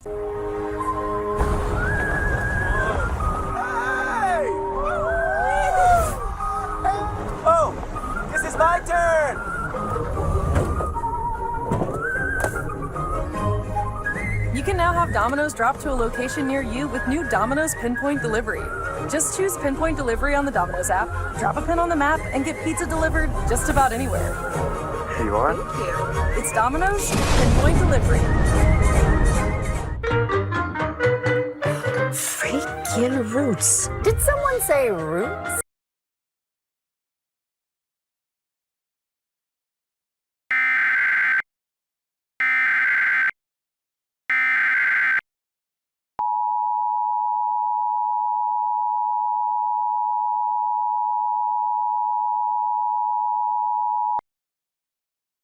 Hey! Oh, this is my turn! You can now have Domino's drop to a location near you with new Domino's Pinpoint Delivery. Just choose Pinpoint Delivery on the Domino's app, drop a pin on the map, and get pizza delivered just about anywhere. Here you are. Thank you. It's Domino's Pinpoint Delivery. Freaking roots. Did someone say roots?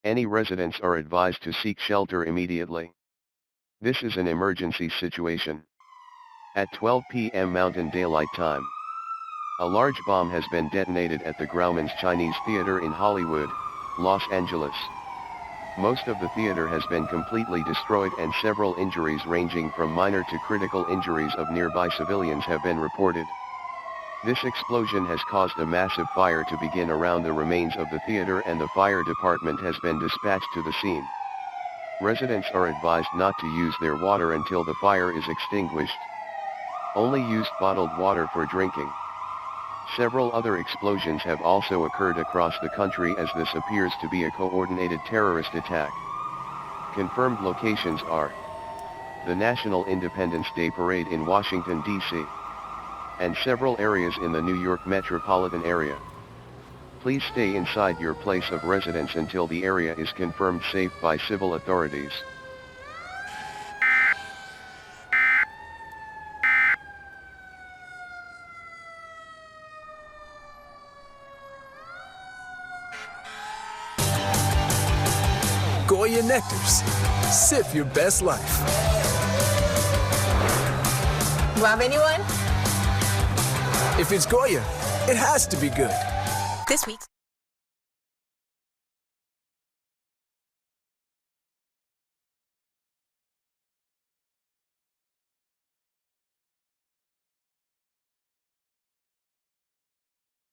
Any residents are advised to seek shelter immediately. This is an emergency situation. At 12 p.m. Mountain Daylight Time, a large bomb has been detonated at the Grauman's Chinese Theater in Hollywood, Los Angeles. Most of the theater has been completely destroyed and several injuries ranging from minor to critical injuries of nearby civilians have been reported. This explosion has caused a massive fire to begin around the remains of the theater, and the fire department has been dispatched to the scene. Residents are advised not to use their water until the fire is extinguished. Only use bottled water for drinking. Several other explosions have also occurred across the country, as this appears to be a coordinated terrorist attack. Confirmed locations are the National Independence Day Parade in Washington, D.C., and several areas in the New York metropolitan area. Please stay inside your place of residence until the area is confirmed safe by civil authorities. Goya Nectars. Sip your best life. Love anyone? If it's Goya, it has to be good. This week's